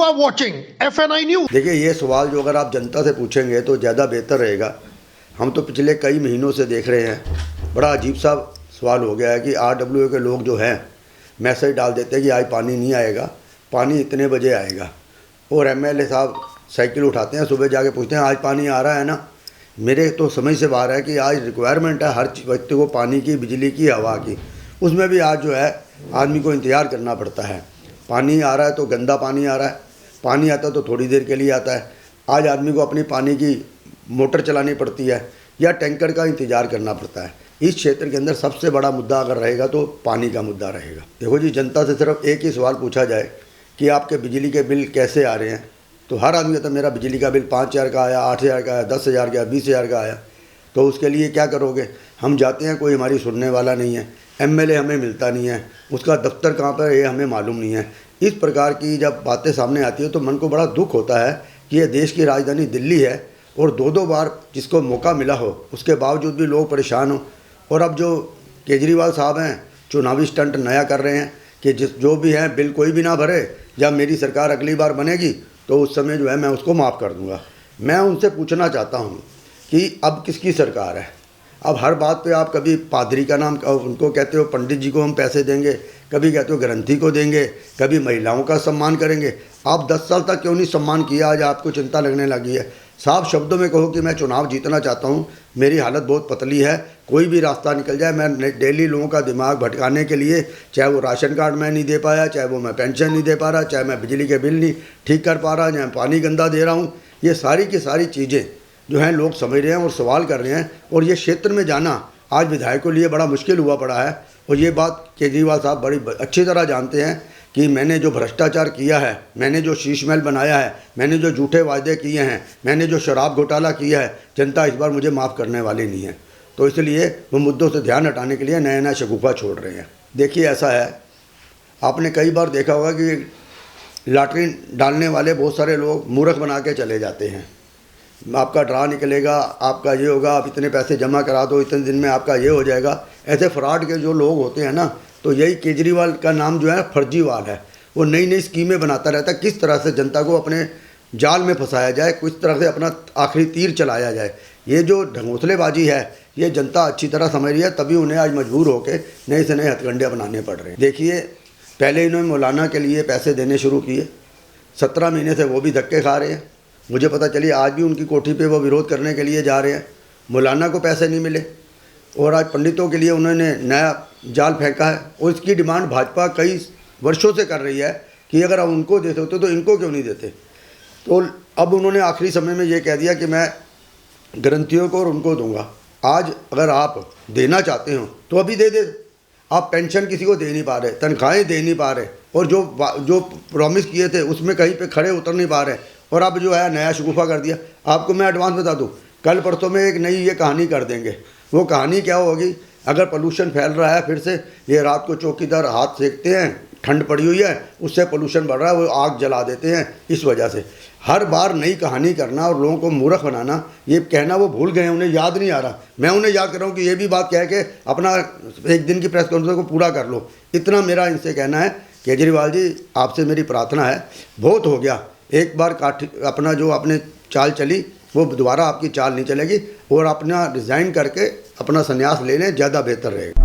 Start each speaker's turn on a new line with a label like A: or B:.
A: are watching FNI News.
B: देखिए, ये सवाल जो अगर आप जनता से पूछेंगे तो ज़्यादा बेहतर रहेगा। हम तो पिछले कई महीनों से देख रहे हैं, बड़ा अजीब सा सवाल हो गया है कि RWA के लोग जो हैं मैसेज डाल देते हैं कि आज पानी नहीं आएगा, पानी इतने बजे आएगा, और MLA साहब साइकिल उठाते हैं, सुबह जाके पूछते हैं आज पानी आ रहा है ना। मेरे तो समझ से बाहर है कि आज रिक्वायरमेंट है हर व्यक्ति को पानी की, बिजली की, हवा की, उसमें भी आज जो है आदमी को इंतज़ार करना पड़ता है। पानी आ रहा है तो गंदा पानी आ रहा है, पानी आता है तो थोड़ी देर के लिए आता है। आज आदमी को अपनी पानी की मोटर चलानी पड़ती है या टैंकर का इंतज़ार करना पड़ता है। इस क्षेत्र के अंदर सबसे बड़ा मुद्दा अगर रहेगा तो पानी का मुद्दा रहेगा। देखो जी, जनता से सिर्फ एक ही सवाल पूछा जाए कि आपके बिजली के बिल कैसे आ रहे हैं, तो हर आदमी कहता है मेरा बिजली का बिल 5,000 का आया, 8,000 का आया, 10,000 का आया, 20,000 का आया। तो उसके लिए क्या करोगे? हम जाते हैं, कोई हमारी सुनने वाला नहीं है, MLA हमें मिलता नहीं है, उसका दफ्तर कहाँ पर है ये हमें मालूम नहीं है। इस प्रकार की जब बातें सामने आती है तो मन को बड़ा दुख होता है कि ये देश की राजधानी दिल्ली है और दो बार जिसको मौका मिला हो उसके बावजूद भी लोग परेशान हो। और अब जो केजरीवाल साहब हैं चुनावी स्टंट नया कर रहे हैं कि जो भी हैं बिल कोई भी ना भरे, जब मेरी सरकार अगली बार बनेगी तो उस समय जो है मैं उसको माफ़ कर दूंगा। मैं उनसे पूछना चाहता हूं कि अब किसकी सरकार है? अब हर बात पे आप कभी पादरी का नाम उनको कहते हो, पंडित जी को हम पैसे देंगे, कभी कहते हो ग्रंथी को देंगे, कभी महिलाओं का सम्मान करेंगे। आप 10 साल तक क्यों नहीं सम्मान किया, आज आपको चिंता लगने लगी है? साफ शब्दों में कहो कि मैं चुनाव जीतना चाहता हूँ, मेरी हालत बहुत पतली है, कोई भी रास्ता निकल जाए, मैं डेली लोगों का दिमाग भटकाने के लिए, चाहे वो राशन कार्ड मैं नहीं दे पाया, चाहे वो मैं पेंशन नहीं दे पा रहा, चाहे मैं बिजली के बिल नहीं ठीक कर पा रहा, चाहे पानी गंदा दे रहा हूँ, ये सारी की सारी चीज़ें जो हैं लोग समझ रहे हैं और सवाल कर रहे हैं। और ये क्षेत्र में जाना आज विधायकों के लिए बड़ा मुश्किल हुआ पड़ा है। और ये बात केजरीवाल साहब बड़ी अच्छी तरह जानते हैं कि मैंने जो भ्रष्टाचार किया है, मैंने जो शीश महल बनाया है, मैंने जो झूठे वायदे किए हैं, मैंने जो शराब घोटाला किया है, जनता इस बार मुझे माफ़ करने वाली नहीं है। तो इसलिए वो मुद्दों से ध्यान हटाने के लिए नया नया शगुफा छोड़ रहे हैं। देखिए, ऐसा है, आपने कई बार देखा होगा कि लॉटरी डालने वाले बहुत सारे लोग मूर्ख बना के चले जाते हैं। आपका ड्रा निकलेगा, आपका ये होगा, आप इतने पैसे जमा करा दो, इतने दिन में आपका ये हो जाएगा। ऐसे फ्रॉड के जो लोग होते हैं ना, तो यही केजरीवाल का नाम जो है फर्जीवाल है। वो नई नई स्कीमें बनाता रहता है, किस तरह से जनता को अपने जाल में फंसाया जाए, किस तरह से अपना आखिरी तीर चलाया जाए। ये जो ढंगोसलेबाजी है ये जनता अच्छी तरह समझ रही है, तभी उन्हें आज मजबूर होकर नए से नए हथकंडे अपनाने पड़ रहे हैं। देखिए, पहले इन्होंने मौलाना के लिए पैसे देने शुरू किए, 17 महीने से वो भी धक्के खा रहे हैं। मुझे पता चली आज भी उनकी कोठी पे वो विरोध करने के लिए जा रहे हैं। मौलाना को पैसे नहीं मिले और आज पंडितों के लिए उन्होंने नया जाल फेंका है। और इसकी डिमांड भाजपा कई वर्षों से कर रही है कि अगर आप उनको देते होते तो इनको क्यों नहीं देते। तो अब उन्होंने आखिरी समय में ये कह दिया कि मैं ग्रंथियों को और उनको दूंगा। आज अगर आप देना चाहते हो तो अभी दे दे। आप पेंशन किसी को दे नहीं पा रहे, तनख्वाहें दे नहीं पा रहे, और जो प्रॉमिस किए थे उसमें कहीं पे खड़े उतर नहीं पा रहे, और अब जो है नया शगुफा कर दिया। आपको मैं एडवांस बता दूं, कल परसों में एक नई ये कहानी कर देंगे। वो कहानी क्या होगी? अगर पोल्यूशन फैल रहा है फिर से, ये रात को चौकीदार हाथ सेकते हैं, ठंड पड़ी हुई है, उससे पोल्यूशन बढ़ रहा है, वो आग जला देते हैं। इस वजह से हर बार नई कहानी करना और लोगों को मूर्ख बनाना, ये कहना वो भूल गए, उन्हें याद नहीं आ रहा। मैं उन्हें याद कर रहा हूँ कि ये भी बात कह के अपना एक दिन की प्रेस कॉन्फ्रेंस को पूरा कर लो। इतना मेरा इनसे कहना है। केजरीवाल जी, आपसे मेरी प्रार्थना है, बहुत हो गया, एक बार अपना जो आपने चाल चली वो दोबारा आपकी चाल नहीं चलेगी, और अपना रिज़ाइन करके अपना संन्यास ले लें, ज़्यादा बेहतर रहेगा।